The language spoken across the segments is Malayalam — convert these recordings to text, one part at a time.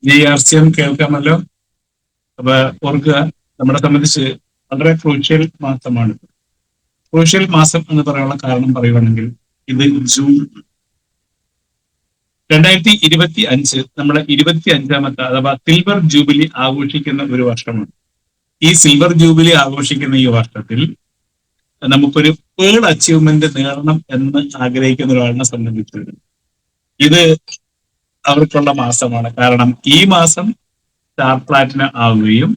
JRCM കേൾക്കാമല്ലോ. അപ്പൊ ഓർക്കുക, നമ്മളെ സംബന്ധിച്ച് വളരെ ക്രൂഷ്യൽ മാസമാണ്. ക്രൂഷ്യൽ മാസം എന്ന് പറയാനുള്ള കാരണം പറയുവാണെങ്കിൽ ഇത് ജൂൺ 2025 നമ്മുടെ 25ാമത്തെ അഥവാ സിൽവർ ജൂബിലി ആഘോഷിക്കുന്ന ഒരു വർഷമാണ്. ഈ സിൽവർ ജൂബിലി ആഘോഷിക്കുന്ന ഈ വർഷത്തിൽ നമുക്കൊരു പേൾ അച്ചീവ്മെന്റ് നേടണം എന്ന് ആഗ്രഹിക്കുന്ന ഒരാളിനെ സംബന്ധിച്ച് ഇത് അവർക്കുള്ള മാസമാണ്. കാരണം ഈ മാസം സ്റ്റാർ പ്ലാറ്റിനം ആവുകയും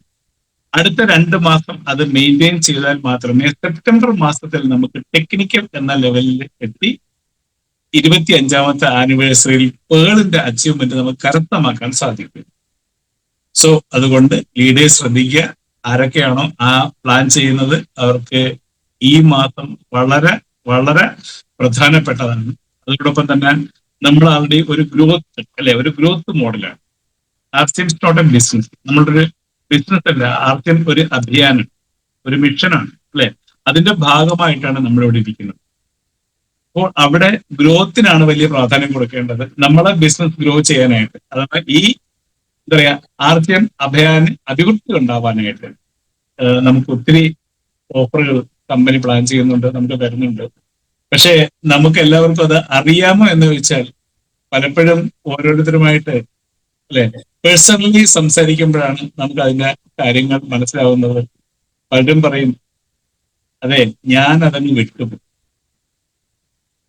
അടുത്ത 2 മാസം അത് മെയിൻറ്റെയിൻ ചെയ്താൽ മാത്രമേ സെപ്റ്റംബർ മാസത്തിൽ നമുക്ക് ടെക്നിക്കൽ എന്ന ലെവലിൽ എത്തി 25ാമത്തെ ആനിവേഴ്സറിയിൽ പേളിന്റെ അച്ചീവ്മെന്റ് നമുക്ക് കരസ്ഥമാക്കാൻ സാധിക്കും. സോ അതുകൊണ്ട് ലീഡേഴ്സ് ശ്രദ്ധിക്കുക, ആരൊക്കെയാണോ ആ പ്ലാൻ ചെയ്യുന്നത് അവർക്ക് ഈ മാസം വളരെ വളരെ പ്രധാനപ്പെട്ടതാണ്. അതോടൊപ്പം തന്നെ നമ്മൾ ആളുടെ ഒരു ഗ്രോത്ത് അല്ലെ, ഒരു ഗ്രോത്ത് മോഡലാണ്. RCM is not a business. നമ്മളുടെ ഒരു ബിസിനസ് അല്ല, ആർസിഎം ഒരു അഭിയാനം, ഒരു മിഷനാണ് അല്ലെ. അതിന്റെ ഭാഗമായിട്ടാണ് നമ്മളിവിടെ ഇരിക്കുന്നത്. അപ്പോൾ അവിടെ ഗ്രോത്തിനാണ് വലിയ പ്രാധാന്യം കൊടുക്കേണ്ടത്, നമ്മളെ ബിസിനസ് ഗ്രോ ചെയ്യാനായിട്ട്. അതാണ് ഈ എന്താ പറയാ ആർസിഎം അഭിയാന് അഭിവൃദ്ധി ഉണ്ടാവാനായിട്ട് നമുക്ക് ഒത്തിരി ഓഫറുകൾ കമ്പനി പ്ലാൻ ചെയ്യുന്നുണ്ട്, നമുക്ക് തരുന്നുണ്ട്. പക്ഷെ നമുക്ക് എല്ലാവർക്കും അത് അറിയാമോ എന്ന് ചോദിച്ചാൽ പലപ്പോഴും ഓരോരുത്തരുമായിട്ട് അല്ലെ പേഴ്സണലി സംസാരിക്കുമ്പോഴാണ് നമുക്ക് അതിന്റെ കാര്യങ്ങൾ മനസ്സിലാവുന്നത്. പലരും പറയും, അതെ ഞാൻ അതങ്ങ് വിട്ടു.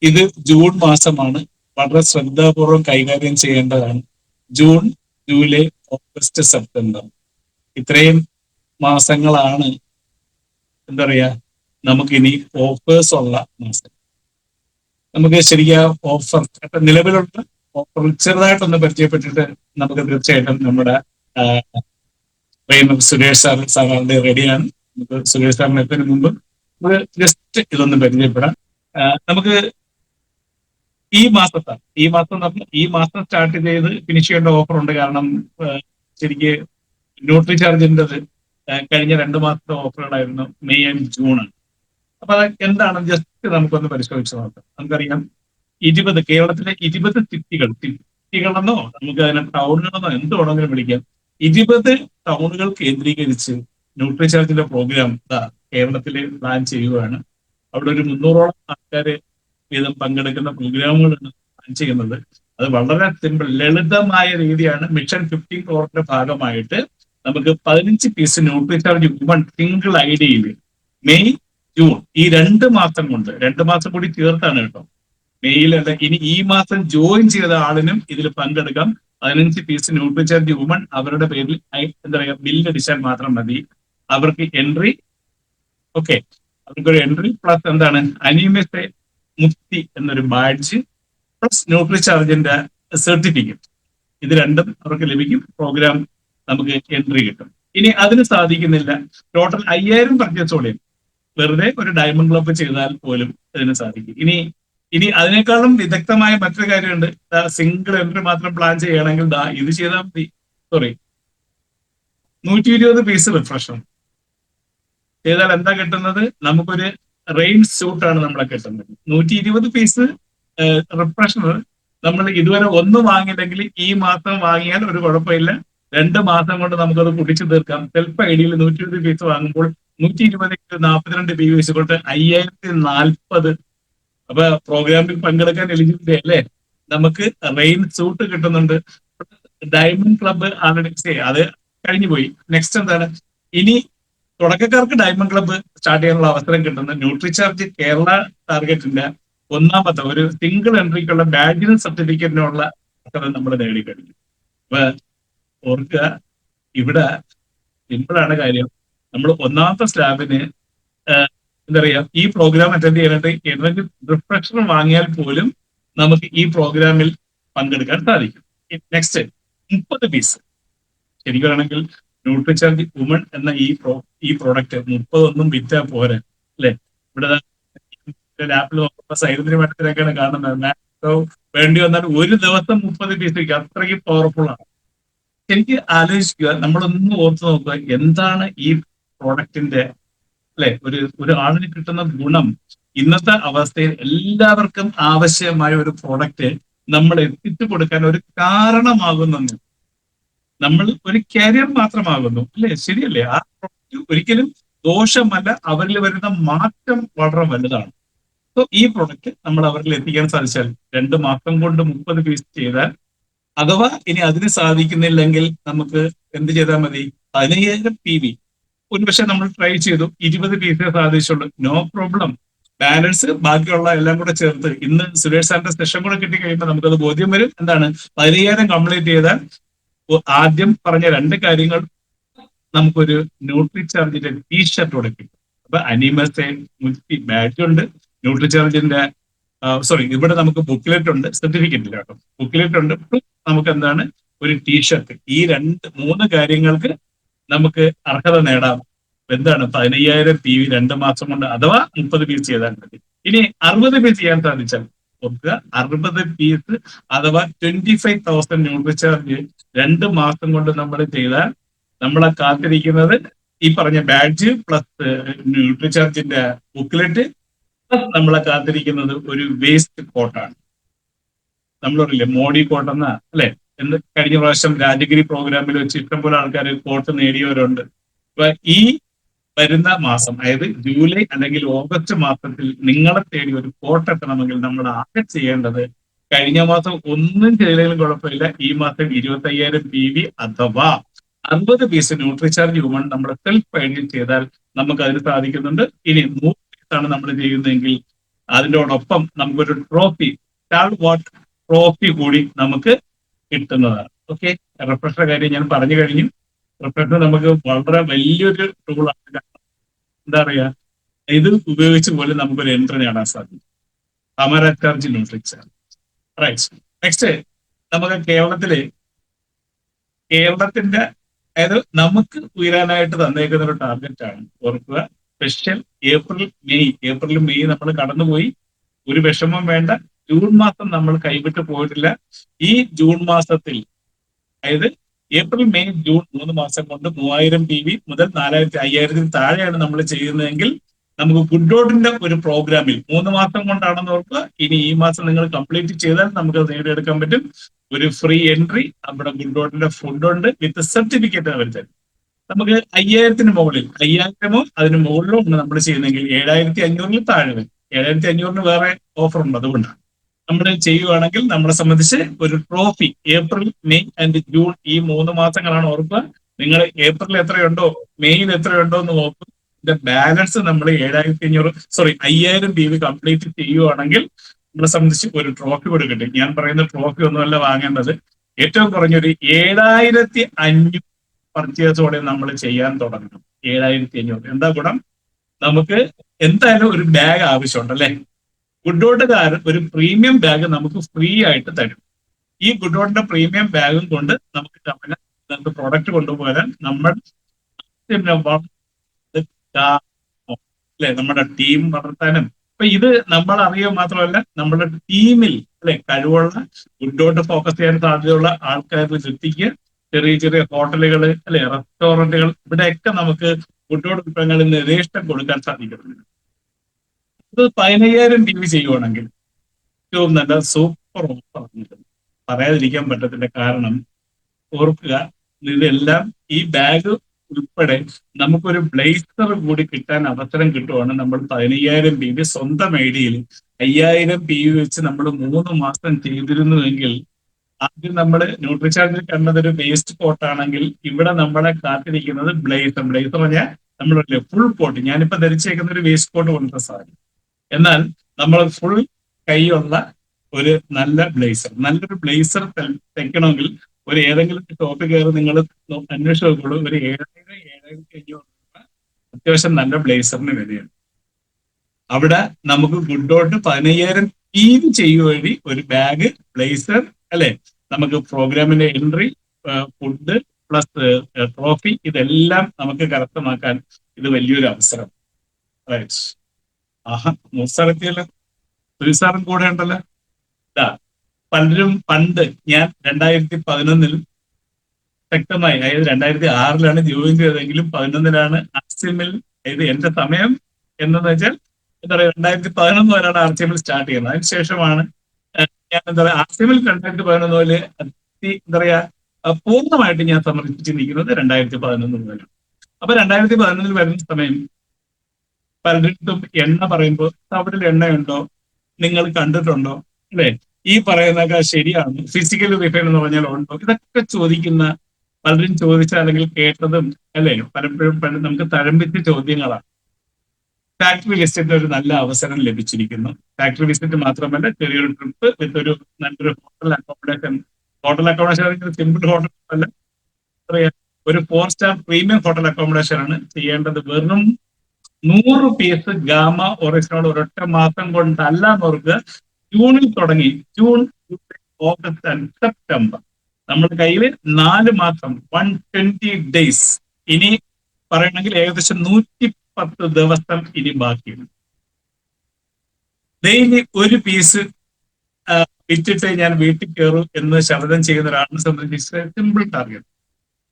ഇത് ജൂൺ മാസമാണ്, വളരെ ശ്രദ്ധാപൂർവം കൈകാര്യം ചെയ്യേണ്ടതാണ്. ജൂൺ, ജൂലൈ, ഓഗസ്റ്റ്, സെപ്റ്റംബർ ഇത്രയും മാസങ്ങളാണ് എന്താ പറയാ നമുക്കിനി ഓഫേഴ്സ് ഉള്ള മാസം. നമുക്ക് ശരിക്കും ഓഫർ നിലവിലുള്ള ഓഫർ ചെറുതായിട്ടൊന്ന് പരിചയപ്പെട്ടിട്ട് നമുക്ക് തീർച്ചയായിട്ടും നമ്മുടെ ട്രെയിനർ സുരേഷ് സാറിന്റെ റെഡിയാണ്. നമുക്ക് സുരേഷ് സാറിന് എത്തുന്നതിന് മുമ്പ് നമുക്ക് ജസ്റ്റ് ഇതൊന്ന് പരിചയപ്പെടാം. നമുക്ക് ഈ മാസം സ്റ്റാർട്ട് ചെയ്ത് ഫിനിഷ് ചെയ്യേണ്ട ഓഫർ ഉണ്ട്. കാരണം ശരിക്ക് ന്യൂട്രി ചാർജിൻ്റെ കഴിഞ്ഞ 2 മാസത്തെ ഓഫറുകളായിരുന്നു, മെയ് ആൻഡ് ജൂൺ ആണ്. അപ്പൊ അത് എന്താണ് ജസ്റ്റ് നമുക്കൊന്ന് പരിശോധിച്ച് നോക്കാം. നമുക്കറിയാം, കേരളത്തിലെ 20 സിറ്റികളെന്നോ നമുക്ക് അതിനെ ടൗണുകളെന്നോ എന്ത് വേണമെങ്കിലും വിളിക്കാം, 20 ടൗണുകൾ കേന്ദ്രീകരിച്ച് ന്യൂട്രി ചാർജിന്റെ പ്രോഗ്രാം കേരളത്തിൽ പ്ലാൻ ചെയ്യുകയാണ്. അവിടെ ഒരു 300ഓളം ആൾക്കാര് വീതം പങ്കെടുക്കുന്ന പ്രോഗ്രാമുകളാണ് പ്ലാൻ ചെയ്യുന്നത്. അത് വളരെ സിമ്പിൾ, ലളിതമായ രീതിയാണ്. മിഷൻ 15 ക്രോറിന്റെ ഭാഗമായിട്ട് നമുക്ക് 15 പീസ് ന്യൂട്രി ചാർജ് സിംഗിൾ ഐഡിയയിൽ മെയ് ജൂൺ ഈ 2 മാസം കൊണ്ട്, 2 മാസം കൂടി ചേർത്താണ് കേട്ടോ, മെയ്യിലല്ല, ഇനി ഈ മാസം ജോയിൻ ചെയ്ത ആളിനും ഇതിൽ പങ്കെടുക്കാം. 15 പീസ് ന്യൂട്രി ചാർജ് വുമൺ അവരുടെ പേരിൽ എന്താ പറയുക ബില്ലടിച്ചാൽ മാത്രം മതി. അവർക്ക് എൻട്രി, ഓക്കെ, അവർക്കൊരു എൻട്രി പ്ലസ് എന്താണ് അനീമിയത്തെ മുക്തി എന്നൊരു ബാഡ്ജ് പ്ലസ് ന്യൂട്രി ചാർജിന്റെ സർട്ടിഫിക്കറ്റ്, ഇത് രണ്ടും അവർക്ക് ലഭിക്കും. പ്രോഗ്രാം നമുക്ക് എൻട്രി കിട്ടും. ഇനി അതിന് സാധിക്കുന്നില്ല, ടോട്ടൽ 5000 പർച്ചേസ് വോളിയം വെറുതെ ഒരു ഡയമണ്ട് ക്ലബ് ചെയ്താൽ പോലും അതിന് സാധിക്കും. ഇനി അതിനേക്കാളും വിദഗ്ധമായ മറ്റൊരു കാര്യമുണ്ട്. സിംഗിൾ എൻട്രി മാത്രം പ്ലാൻ ചെയ്യുകയാണെങ്കിൽ ഇത് ചെയ്താൽ മതി. 120 പീസ് റിഫ്രഷർ ചെയ്താൽ എന്താ കിട്ടുന്നത്? നമുക്കൊരു റെയിൻ സ്യൂട്ടാണ് നമ്മളെ കിട്ടുന്നത്. 120 പീസ് റിഫ്രഷർ നമ്മൾ ഇതുവരെ ഒന്നും വാങ്ങിയില്ലെങ്കിൽ ഈ മാസം വാങ്ങിയാൽ ഒരു കുഴപ്പമില്ല, 2 മാസം കൊണ്ട് നമുക്കത് കുടിച്ചു തീർക്കാം. സെൽഫ് ഐഡിയിൽ 120 പീസ് വാങ്ങുമ്പോൾ 120 42 PVC കൊണ്ട് 5040. അപ്പൊ പ്രോഗ്രാമിൽ പങ്കെടുക്കാൻ എലിജിബിലിറ്റി അല്ലേ? നമുക്ക് റെയിൻ സൂട്ട് കിട്ടുന്നുണ്ട്. ഡയമണ്ട് ക്ലബ്ബ് ആൾറെഡി അത് കഴിഞ്ഞു പോയി. നെക്സ്റ്റ് എന്താണ്? ഇനി തുടക്കക്കാർക്ക് ഡയമണ്ട് ക്ലബ്ബ് സ്റ്റാർട്ട് ചെയ്യാനുള്ള അവസരം കിട്ടുന്നത് ന്യൂട്രി ചാർജ് കേരള ടാർഗറ്റിന്റെ 1ാമത്തെ ഒരു സിംഗിൾ എൻട്രിക്കുള്ള ബാഡ്ജിനും സർട്ടിഫിക്കറ്റിനുള്ള അവസരം നമ്മൾ നേടിക്കഴിഞ്ഞു. അപ്പൊ ഓർക്കുക, ഇവിടെ സിമ്പിളാണ് കാര്യം. നമ്മൾ 1ാമത്തെ സ്ലാബിന് എന്താ പറയാ ഈ പ്രോഗ്രാം അറ്റൻഡ് ചെയ്യാനായിട്ട് ഏതെങ്കിലും റിഫ്രഷർ വാങ്ങിയാൽ പോലും നമുക്ക് ഈ പ്രോഗ്രാമിൽ പങ്കെടുക്കാൻ സാധിക്കും. നെക്സ്റ്റ് 30 പീസ് ശരിക്കും വേണമെങ്കിൽ ന്യൂട്രി ചാർജ് വുമൺ എന്ന ഈ പ്രോഡക്റ്റ് 30 വിറ്റാ പോരെ അല്ലെ? ഇവിടെ ലാപ്പിൽ നോക്കുമ്പോൾ സൈലന്റി മഠത്തിലൊക്കെയാണ് കാണുന്നത്. വേണ്ടി വന്നാൽ ഒരു ദിവസം 30 പീസ് അത്രയ്ക്ക് പവർഫുൾ ആണ്. എനിക്ക് ആലോചിക്കുക, നമ്മളൊന്ന് ഓർത്ത് നോക്കുക, എന്താണ് ഈ പ്രോഡക്റ്റിന്റെ അല്ലെ ഒരു ആളിന് കിട്ടുന്ന ഗുണം. ഇന്നത്തെ അവസ്ഥയിൽ എല്ലാവർക്കും ആവശ്യമായ ഒരു പ്രോഡക്റ്റ് നമ്മൾ എത്തിച്ചു കൊടുക്കാൻ ഒരു കാരണമാകുന്നു. നമ്മൾ ഒരു കാരിയർ മാത്രമാകുന്നു, അല്ലേ? ശരിയല്ലേ? ആ പ്രൊഡക്റ്റ് ഒരിക്കലും ദോഷമല്ല, അവരിൽ വരുന്ന മാറ്റം വളരെ വലുതാണ്. സോ ഈ പ്രൊഡക്റ്റ് നമ്മൾ അവരിൽ എത്തിക്കാൻ സാധിച്ചാൽ 2 മാസം കൊണ്ട് 30 പീസ് ചെയ്താൽ, അഥവാ ഇനി അതിന് സാധിക്കുന്നില്ലെങ്കിൽ നമുക്ക് എന്ത് ചെയ്താൽ മതി? 15,000 PV. ഒരുപക്ഷെ നമ്മൾ ട്രൈ ചെയ്തു, 20 പീസേ സാധിച്ചുള്ളൂ, നോ പ്രോബ്ലം. ബാലൻസ് ബാക്കിയുള്ള എല്ലാം കൂടെ ചേർത്ത് ഇന്ന് സുരേഷ് സാറിന്റെ സെഷൻ കൂടെ കിട്ടി കഴിയുമ്പോൾ നമുക്കത് ബോധ്യം വരും. എന്താണ്? 15,000 കംപ്ലീറ്റ് ചെയ്താൽ ആദ്യം പറഞ്ഞ 2 കാര്യങ്ങൾ നമുക്കൊരു ന്യൂട്രിചാർജിന്റെ ടീഷർട്ട് കൂടെ കിട്ടും. അപ്പൊ അനിമസെ ബാഡ്ജ് ഉണ്ട്, ന്യൂട്രിചാർജിന്റെ സോറി, ഇവിടെ നമുക്ക് ബുക്ക്ലെറ്റ് ഉണ്ട്, സർട്ടിഫിക്കറ്റ് ഇല്ല കേട്ടോ, ബുക്ക്ലെറ്റ് ഉണ്ട്. നമുക്ക് എന്താണ്? ഒരു ടീഷർട്ട്. ഈ 3 കാര്യങ്ങൾക്ക് നമുക്ക് അർഹത നേടാം. എന്താണ്? 15,000 PV 2 മാസം കൊണ്ട്, അഥവാ 30 പീസ് ചെയ്താൽ മതി. ഇനി 60 പീസ് ചെയ്യാൻ സാധിച്ചാൽ നോക്കുക, 60 പീസ് അഥവാ 25,000 ന്യൂട്രിചാർജ് 2 മാസം കൊണ്ട് നമ്മൾ ചെയ്താൽ നമ്മളെ കാത്തിരിക്കുന്നത് ഈ പറഞ്ഞ ബാഡ്ജ് പ്ലസ് ന്യൂട്രിചാർജിന്റെ ബുക്ക്ലെറ്റ് പ്ലസ് നമ്മളെ കാത്തിരിക്കുന്നത് ഒരു വേസ്റ്റ് കോട്ടാണ്. നമ്മൾ പറയില്ലേ മോഡി കോട്ട് എന്ന, അല്ലെ? എന്ന് കഴിഞ്ഞ പ്രാവശ്യം രാജഗിരി പ്രോഗ്രാമിൽ വെച്ച് ഇഷ്ടംപോലെ ആൾക്കാർ കോട്ട് നേടിയവരുണ്ട്. അപ്പൊ ഈ വരുന്ന മാസം, അതായത് ജൂലൈ അല്ലെങ്കിൽ ഓഗസ്റ്റ് മാസത്തിൽ നിങ്ങളെ തേടി ഒരു കോട്ട് എത്തണമെങ്കിൽ നമ്മൾ ആകെ ചെയ്യേണ്ടത്, കഴിഞ്ഞ മാസം ഒന്നും ചെയ്തില്ലെങ്കിലും കുഴപ്പമില്ല, ഈ മാസം 25,000 PV അഥവാ 60 പീസ് ന്യൂട്രിചാർജ് ഹ്യൂമൺ നമ്മൾ സെൽഫ് പൈഡിൽ ചെയ്താൽ നമുക്ക് അതിന് സാധിക്കുന്നുണ്ട്. ഇനി 100 പീസാണ് നമ്മൾ ചെയ്യുന്നതെങ്കിൽ അതിനോടൊപ്പം നമുക്കൊരു ട്രോഫി, വാട്ട് ട്രോഫി കൂടി നമുക്ക് കിട്ടുന്നതാണ്. ഓക്കെ, റിഫ്രഷർ കാര്യം ഞാൻ പറഞ്ഞു കഴിഞ്ഞു. റിഫ്രഷർ നമുക്ക് വളരെ വലിയൊരു ടൂളാണ്. എന്താ പറയാ, ഇത് ഉപയോഗിച്ച് പോലും നമുക്കൊരു എൻട്രി നേടാൻ സാധിക്കും. അമരചാർജ് ന്യൂട്രിചാർജ്. റൈറ്റ്. നെക്സ്റ്റ് നമുക്ക് കേരളത്തിന്റെ, അതായത് നമുക്ക് ഉയരാനായിട്ട് തന്നേക്കുന്ന ഒരു ടാർഗറ്റ് ആണ്. ഓർക്കുക, സ്പെഷ്യൽ ഏപ്രിൽ മെയ് നമ്മൾ കടന്നുപോയി. ഒരു വിഷമം വേണ്ട, ജൂൺ മാസം നമ്മൾ കൈവിട്ട് പോയിട്ടില്ല. ഈ ജൂൺ മാസത്തിൽ, അതായത് ഏപ്രിൽ മെയ് ജൂൺ 3 മാസം കൊണ്ട് 3000 PV മുതൽ 5,000 താഴെയാണ് നമ്മൾ ചെയ്യുന്നതെങ്കിൽ നമുക്ക് ഗുഡ്ഡോട്ടിന്റെ ഒരു പ്രോഗ്രാമിൽ 3 മാസം കൊണ്ടാണെന്ന് ഓർക്കുക. ഇനി ഈ മാസം നിങ്ങൾ കംപ്ലീറ്റ് ചെയ്താൽ നമുക്ക് നേടിയെടുക്കാൻ പറ്റും ഒരു ഫ്രീ എൻട്രി. നമ്മുടെ ഗുഡ്ഡോട്ടിന്റെ ഫുഡ് ഉണ്ട്, വിത്ത് സർട്ടിഫിക്കറ്റ് അവർ തരും. നമുക്ക് 5,000 മുകളിൽ, 5,000 അതിന് മുകളിലോ ആണ് നമ്മൾ ചെയ്യുന്നതെങ്കിൽ 7,500 താഴെ വരും. 7,500 വേറെ ഓഫർ ഉണ്ട്, അതുകൊണ്ടാണ് നമ്മൾ ചെയ്യുകയാണെങ്കിൽ നമ്മളെ സംബന്ധിച്ച് ഒരു trophy. April May and June ഈ 3 മാസങ്ങളാണ് ഓർക്കുക. നിങ്ങൾ ഏപ്രിൽ എത്രയുണ്ടോ മെയ്യിൽ എത്രയുണ്ടോ എന്ന് നോക്കും. ഇതിന്റെ ബാലൻസ് നമ്മൾ 5,000 PV കംപ്ലീറ്റ് ചെയ്യുകയാണെങ്കിൽ നമ്മളെ സംബന്ധിച്ച് ഒരു ട്രോഫി കൂടെ കിട്ടും. ഞാൻ പറയുന്ന ട്രോഫി ഒന്നുമല്ല വാങ്ങേണ്ടത്, ഏറ്റവും കുറഞ്ഞൊരു 7,500 പർച്ചേസോടെ നമ്മൾ ചെയ്യാൻ തുടങ്ങണം. 7,500 എന്താ ഗുണം? നമുക്ക് എന്തായാലും ഒരു ബാഗ് ആവശ്യമുണ്ട്, അല്ലെ? ഗുഡ്ഡോട്ടുകാർ ഒരു പ്രീമിയം ബാഗ് നമുക്ക് ഫ്രീ ആയിട്ട് തരും. ഈ ഗുഡ്ഡോട്ടിന്റെ പ്രീമിയം ബാഗും കൊണ്ട് നമുക്ക് പ്രൊഡക്റ്റ് കൊണ്ടുപോകാൻ നമ്മൾ അല്ലെ നമ്മുടെ ടീം വളർത്താനും. അപ്പൊ ഇത് നമ്മൾ അറിയുക മാത്രമല്ല, നമ്മുടെ ടീമിൽ അല്ലെ കഴിവുള്ള ഗുഡ്ഡോട്ട് ഫോക്കസ് ചെയ്യാൻ സാധ്യതയുള്ള ആൾക്കാരിൽ എത്തിക്കുക. ചെറിയ ചെറിയ ഹോട്ടലുകൾ, അല്ലെ റെസ്റ്റോറന്റുകൾ, ഇവിടെയൊക്കെ നമുക്ക് ഗുഡ്ഡോട്ട് വിഭവങ്ങളിൽ നിർദ്ദേശം കൊടുക്കാൻ സാധിക്കുന്നുണ്ട്. ഇത് 15,000 PV ചെയ്യുവാണെങ്കിൽ ഏറ്റവും നല്ല സൂപ്പർ ഓഫർ പറയാതിരിക്കാൻ പറ്റത്തില്ല. കാരണം ഓർക്കുക, ഇതെല്ലാം ഈ ബാഗ് ഉൾപ്പെടെ നമുക്കൊരു ബ്ലേസർ കൂടി കിട്ടാൻ അവസരം കിട്ടുവാണ്. നമ്മൾ 15,000 PV സ്വന്തം ഐഡിയയിൽ 5,000 PV വെച്ച് നമ്മൾ 3 മാസം ചെയ്തിരുന്നുവെങ്കിൽ, ആദ്യം നമ്മൾ ന്യൂട്രിചാർജിൽ കണ്ടതൊരു വേസ്റ്റ് കോട്ടാണെങ്കിൽ ഇവിടെ നമ്മളെ കാത്തിരിക്കുന്നത് ബ്ലേസർ പറഞ്ഞാൽ നമ്മളല്ലേ ഫുൾ കോട്ട്. ഞാനിപ്പോ ധരിച്ചേക്കുന്ന ഒരു വേസ്റ്റ് കോട്ട് പോലത്തെ സാധനം. എന്നാൽ നമ്മൾ ഫുൾ കൈയുള്ള ഒരു നല്ലൊരു ബ്ലേസർ തയ്ക്കണമെങ്കിൽ ഒരു ഏതെങ്കിലും ഷോപ്പിൽ കയറി നിങ്ങൾ അന്വേഷിച്ച് നോക്കുള്ളൂ, ഒരു 7,000-7,500 രൂപ അത്യാവശ്യം നല്ല ബ്ലേസറിന് വിലയാണ്. അവിടെ നമുക്ക് ഗുഡ്ഡോട്ട് 15,000 PV ചെയ്യുക വഴി ഒരു ബാഗ്, ബ്ലേസർ, അല്ലെ, നമുക്ക് പ്രോഗ്രാമിന്റെ എൻട്രി, ഫുഡ് പ്ലസ് ട്രോഫി, ഇതെല്ലാം നമുക്ക് കരസ്ഥമാക്കാൻ ഇത് വലിയൊരു അവസരം. റൈറ്റ്. ആഹാ, മൂസാറെത്തിയല്ലോ, സുനിസാറും കൂടെ ഉണ്ടല്ലോ. പലരും പണ്ട് ഞാൻ 2011 ശക്തമായി, അതായത് 2006 ജോയിൻ ചെയ്തതെങ്കിലും 2011 ആർസിഎമ്മിൽ, അതായത് എന്റെ സമയം എന്നു വെച്ചാൽ എന്താ പറയുക, 2011 വരെയാണ് ആർസിഎമ്മിൽ സ്റ്റാർട്ട് ചെയ്യുന്നത്. അതിനുശേഷമാണ് ഞാൻ എന്താ പറയുക ആർസിഎമ്മിൽ 2011 മുതൽ എന്താ പറയാ പൂർണ്ണമായിട്ട് ഞാൻ സമർപ്പിച്ചിരിക്കുന്നത് 2011 മുതലാണ്. അപ്പൊ 2011 വരുന്ന സമയം പലരിടത്തും എണ്ണ പറയുമ്പോൾ തവിടിൽ എണ്ണയുണ്ടോ, നിങ്ങൾ കണ്ടിട്ടുണ്ടോ, അല്ലെ, ഈ പറയുന്നതൊക്കെ ശരിയാണ്, ഫിസിക്കൽ റിഫൈൻ എന്ന് പറഞ്ഞാൽ ഉണ്ടോ, ഇതൊക്കെ ചോദിക്കുന്ന, പലരും ചോദിച്ച അല്ലെങ്കിൽ കേട്ടതും അല്ലെ പലപ്പോഴും നമുക്ക് തഴമ്പിച്ച ചോദ്യങ്ങളാണ്. ഫാക്ടറി വിസിറ്റിന് ഒരു നല്ല അവസരം ലഭിച്ചിരിക്കുന്നു. ഫാക്ടറി വിസിറ്റ് മാത്രമല്ല, ചെറിയൊരു ട്രിപ്പ് വിത്ത് ഒരു നല്ലൊരു ഹോട്ടൽ അക്കോമഡേഷൻ സിമ്പിൾ ഹോട്ടൽ അല്ല, ഒരു 4 സ്റ്റാർ പ്രീമിയം ഹോട്ടൽ അക്കോമഡേഷൻ ആണ് ചെയ്യേണ്ടത്. വെറും 100 പീസ് ഗാമ ഒറിജിനോട് ഒരൊറ്റ മാസം കൊണ്ടല്ല എന്നോർക്ക്. ജൂണിൽ തുടങ്ങി, June, July, August and September, നമ്മുടെ കയ്യിൽ 4 മാസം 120 ഡേയ്സ്. ഇനി പറയണമെങ്കിൽ ഏകദേശം 110 ദിവസം ഇനി ബാക്കിയുണ്ട്. ഡെയിലി ഒരു പീസ് വിറ്റിട്ട് ഞാൻ വീട്ടിൽ കയറും എന്ന് ശബ്ദം ചെയ്യുന്ന ഒരാളിനെ സംബന്ധിച്ച് സിമ്പിൾ ടാർഗറ്റ്.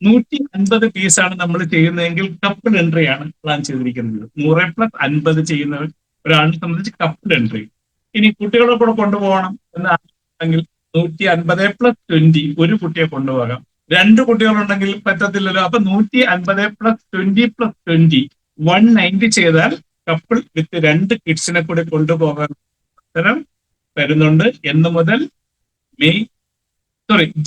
150 പീസാണ് നമ്മൾ ചെയ്യുന്നതെങ്കിൽ കപ്പിൾ എൻട്രി ആണ് പ്ലാൻ ചെയ്തിരിക്കുന്നത്. 100+50 ചെയ്യുന്ന ഒരാളിനെ സംബന്ധിച്ച് കപ്പിൾ എൻട്രി. ഇനി കുട്ടികളെ കൂടെ കൊണ്ടുപോകണം എന്നാണെങ്കിൽ 150+20 ഒരു കുട്ടിയെ കൊണ്ടുപോകാം. 2 കുട്ടികളുണ്ടെങ്കിൽ പറ്റത്തില്ലല്ലോ. അപ്പൊ 150+20+20 190 ചെയ്താൽ കപ്പിൾ വിത്ത് 2 കിഡ്സിനെ കൂടെ കൊണ്ടുപോകാൻ അവസരം വരുന്നുണ്ട്. എന്ന് മുതൽ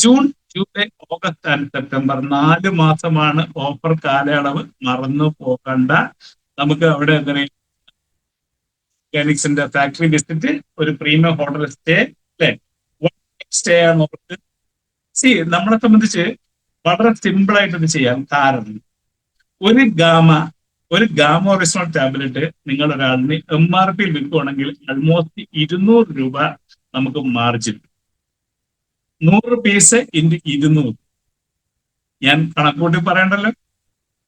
June, July, August and September 4 മാസമാണ് ഓഫർ കാലയളവ്. മറന്നു പോകണ്ട. നമുക്ക് അവിടെ എന്താ പറയുക, ഗാനിക്സിന്റെ ഫാക്ടറി വിസിറ്റ്, ഒരു പ്രീമിയം ഹോട്ടൽ സ്റ്റേ, അല്ലെ, സ്റ്റേ ആണ് നമുക്ക്. നമ്മളെ സംബന്ധിച്ച് വളരെ സിമ്പിൾ ആയിട്ട് ഇത് ചെയ്യാം. കാരണം ഒരു ഗാമ ഒറിജിനൽ ടാബ്ലറ്റ് നിങ്ങൾ ഒരാളിന് MRP വിൽക്കുകയാണെങ്കിൽ ആൾമോസ്റ്റ് 200 രൂപ നമുക്ക് മാർജിൻ. 100 പീസ് ഇൻറ്റു 200, ഞാൻ കണക്കൂട്ടി പറയണ്ടല്ലോ.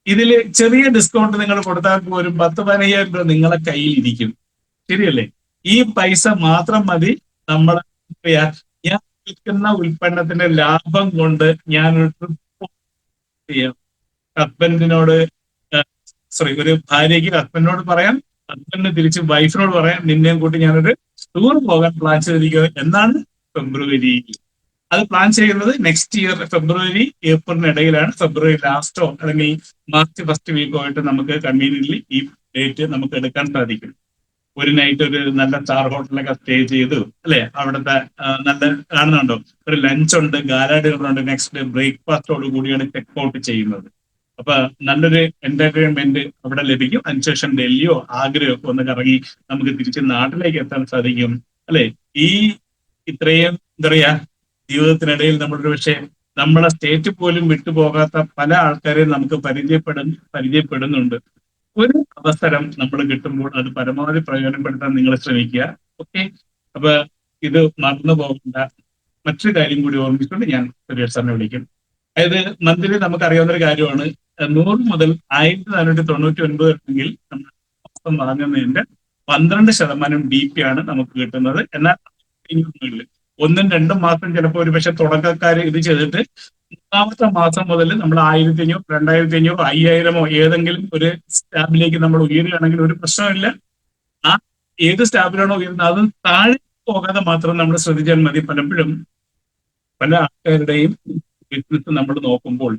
ഇതില് ചെറിയ ഡിസ്കൗണ്ട് നിങ്ങൾ കൊടുത്താൽ പോലും 10-15,000 രൂപ നിങ്ങളെ കയ്യിൽ ഇരിക്കും. ശരിയല്ലേ? ഈ പൈസ മാത്രം മതി നമ്മൾ ഞാൻ വിൽക്കുന്ന ഉൽപ്പന്നത്തിന്റെ ലാഭം കൊണ്ട് ഞാനൊരു ട്രിപ്പ് ചെയ്യാം. ഹസ്ബൻഡിനോട്, ഒരു ഭാര്യയ്ക്ക് ഹസ്ബൻഡിനോട് പറയാം, ഹസ്ബൻഡിന് തിരിച്ച് വൈഫിനോട് പറയാം, നിന്നെയും കൂട്ടി ഞാനൊരു ടൂർ പോകാൻ പ്ലാൻ ചെയ്തിരിക്കുക എന്നാണ്. ഫെബ്രുവരി അത് പ്ലാൻ ചെയ്യുന്നത് നെക്സ്റ്റ് ഇയർ ഫെബ്രുവരി ഏപ്രിലിനിടയിലാണ്. ഫെബ്രുവരി ലാസ്റ്റോ അല്ലെങ്കിൽ മാർച്ച് ഫസ്റ്റ് വീക്കോ ആയിട്ട് നമുക്ക് കൺവീനിയന്റ്ലി ഈ ഡേറ്റ് നമുക്ക് എടുക്കാൻ സാധിക്കും. ഒരു നൈറ്റ് ഒരു നല്ല സ്റ്റാർ ഹോട്ടലൊക്കെ സ്റ്റേ ചെയ്തു, അല്ലെ, അവിടുത്തെ നല്ല കാണുന്നുണ്ടോ, ഒരു ലഞ്ച് ഉണ്ട്, ഗാലാഡികളുണ്ട്, നെക്സ്റ്റ് ബ്രേക്ക്ഫാസ്റ്റോട് കൂടിയാണ് ചെക്ക് ഔട്ട് ചെയ്യുന്നത്. അപ്പൊ നല്ലൊരു എന്റർടൈൻമെന്റ് അവിടെ ലഭിക്കും. അതിനുശേഷം ഡൽഹിയോ ആഗ്രയോ ഒക്കെ ഒന്ന് കറങ്ങി നമുക്ക് തിരിച്ച് നാട്ടിലേക്ക് എത്താൻ സാധിക്കും, അല്ലെ. ഈ ഇത്രയും എന്താ പറയാ ജീവിതത്തിനിടയിൽ നമ്മളൊരു പക്ഷേ നമ്മളെ സ്റ്റേറ്റ് പോലും വിട്ടുപോകാത്ത പല ആൾക്കാരെയും നമുക്ക് പരിചയപ്പെടുന്നുണ്ട്. ഒരു അവസരം നമ്മൾ കിട്ടുമ്പോൾ അത് പരമാവധി പ്രയോജനപ്പെടുത്താൻ നിങ്ങൾ ശ്രമിക്കുക. ഓക്കെ, അപ്പൊ ഇത് മറന്നു പോകേണ്ട. മറ്റൊരു കാര്യം കൂടി ഓർമ്മിച്ചുകൊണ്ട് ഞാൻ സുരേഷ് സാറിനെ വിളിക്കും. അതായത് മന്ത്ലി നമുക്കറിയാവുന്ന ഒരു കാര്യമാണ്, 100 മുതൽ 1499 ആണെങ്കിൽ നമ്മൾ മാസം വാങ്ങുന്നതിന്റെ 12% DP ആണ് നമുക്ക് കിട്ടുന്നത്. എന്നാൽ 1-2 മാസം ചിലപ്പോൾ ഒരു പക്ഷെ തുടക്കക്കാർ ഇത് ചെയ്തിട്ട് 3-ാമത്തെ മാസം മുതൽ നമ്മൾ 1500, 2500, 5000 ഏതെങ്കിലും ഒരു സ്റ്റാബിലേക്ക് നമ്മൾ ഉയരുകയാണെങ്കിൽ ഒരു പ്രശ്നമില്ല. ആ ഏത് സ്റ്റാബിലാണോ ഉയരുന്നത് അത് താഴെ പോകാതെ മാത്രം നമ്മൾ ശ്രദ്ധിച്ചാൽ മതി. പലപ്പോഴും പല ആൾക്കാരുടെയും ബിസിനസ് നമ്മൾ നോക്കുമ്പോൾ,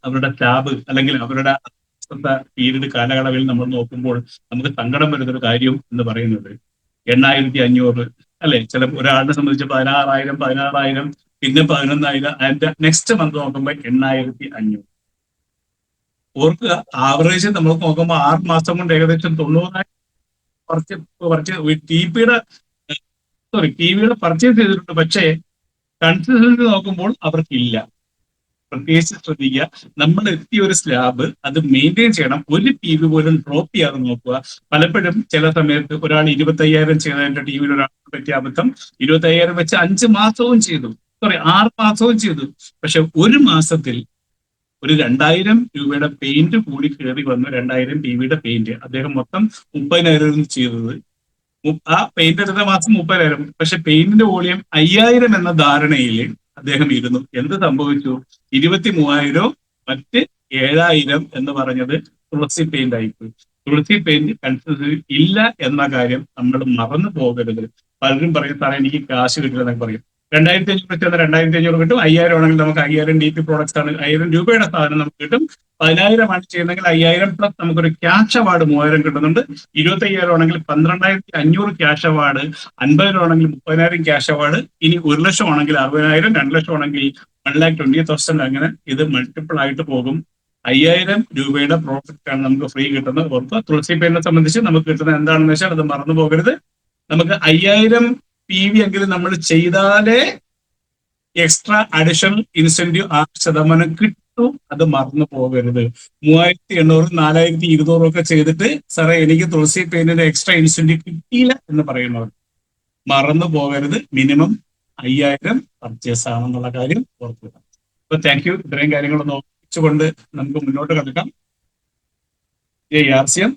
അവരുടെ സ്റ്റാബ് അല്ലെങ്കിൽ അവരുടെ പീരീഡ് കാലയളവിൽ നമ്മൾ നോക്കുമ്പോൾ നമുക്ക് സങ്കടം വരുന്നൊരു കാര്യം എന്ന് പറയുന്നത് 8500, അല്ലെ, ചില ഒരാളിനെ സംബന്ധിച്ച് 16,000, പിന്നെ 11,000, അതിന്റെ നെക്സ്റ്റ് മന്ത് നോക്കുമ്പോൾ 8,500. ഓർക്കുക, ആവറേജ് നമ്മൾ നോക്കുമ്പോൾ 6 മാസം കൊണ്ട് ഏകദേശം 90,000 ടിവിയുടെ പർച്ചേസ് ചെയ്തിട്ടുണ്ട്. പക്ഷേ കൺസിസ്റ്റൻസി നോക്കുമ്പോൾ അവർക്കില്ല. പ്രത്യേകിച്ച് ശ്രദ്ധിക്കുക, നമ്മൾ എത്തിയ ഒരു സ്ലാബ് അത് മെയിൻറ്റെയിൻ ചെയ്യണം. ഒരു TV പോലും ഡ്രോപ്പ് ചെയ്യാതെ നോക്കുക. പലപ്പോഴും ചില സമയത്ത് ഒരാൾ 25,000 ചെയ്തതിന്റെ TVയിൽ ഒരാൾക്ക് പറ്റിയ അബദ്ധം 25,000 വെച്ച് 5 മാസവും ചെയ്തു, 6 മാസവും ചെയ്തു. പക്ഷെ ഒരു മാസത്തിൽ ഒരു 2,000 രൂപയുടെ പെയിന്റ് കൂടി കയറി വന്നു. 2,000 TVയുടെ പെയിന്റ് അദ്ദേഹം മൊത്തം 30,000 ചെയ്തത്. ആ പെയിന്റ് എടുത്ത മാസം 30,000, പക്ഷെ പെയിന്റിന്റെ വോളിയം 5,000 എന്ന ധാരണയിൽ അദ്ദേഹം ഇരുന്നു. എന്ത് സംഭവിച്ചു? 23,000 മറ്റ് 7,000 എന്ന് പറഞ്ഞത് തുളസി പെയിന്റ് ആയിപ്പോയി. തുളസി പെയിന്റ് കൺസിസ്റ്റൻസി ഇല്ല എന്ന കാര്യം നമ്മൾ മറന്നു പോകരുത്. പലരും പറയും, സാറേ എനിക്ക് കാശ് കിട്ടില്ല എന്നൊക്കെ പറയും. 2500 വെച്ചാൽ 2500 കിട്ടും. 5000 ആണെങ്കിൽ നമുക്ക് 5000 DP പ്രോഡക്ട്സ് ആണ്, 1000 രൂപയുടെ സാധനം നമുക്ക് കിട്ടും. 10,000 ആണ് ചെയ്യുന്നതെങ്കിൽ 5000 പ്ലസ് നമുക്കൊരു ക്യാഷ് അവാർഡ് 3000 കിട്ടുന്നുണ്ട്. 25,000 ആണെങ്കിൽ 12,500 ക്യാഷ് അവാർഡ്, 50,000 ആണെങ്കിൽ 30,000 ക്യാഷ് അവാർഡ്, ഇനി 1,00,000 ആണെങ്കിൽ 60,000, 2,00,000 ആണെങ്കിൽ 1,20,000. അങ്ങനെ ഇത് മൾട്ടിപ്പിൾ ആയിട്ട് പോകും. 5000 രൂപയുടെ പ്രോഫിറ്റ് ആണ് നമുക്ക് ഫ്രീ കിട്ടുന്നത്. ഓർക്കുക, തുളസി പേരിനെ സംബന്ധിച്ച് നമുക്ക് കിട്ടുന്നത് എന്താണെന്ന് വെച്ചാൽ അത് മറന്നു പോകരുത്. നമുക്ക് 5000 PV എങ്കിലും നമ്മൾ ചെയ്താലേ എക്സ്ട്രാ അഡീഷണൽ ഇൻസെന്റീവ് 6% കിട്ടും. അത് മറന്നു പോകരുത്. 3,800, 4,200 ഒക്കെ ചെയ്തിട്ട് സാറേ എനിക്ക് തുളസി പെയിന്റിന്റെ എക്സ്ട്രാ ഇൻസെന്റീവ് കിട്ടിയില്ല എന്ന് പറയുന്നവർ മറന്നു പോകരുത്. മിനിമം 5000 പർച്ചേസ് ആണെന്നുള്ള കാര്യം ഓർക്കുക. അപ്പൊ താങ്ക് യു. ഇത്രയും കാര്യങ്ങളൊന്ന് ഓർമ്മിച്ചുകൊണ്ട് നമുക്ക് മുന്നോട്ട് കടക്കാം. RCM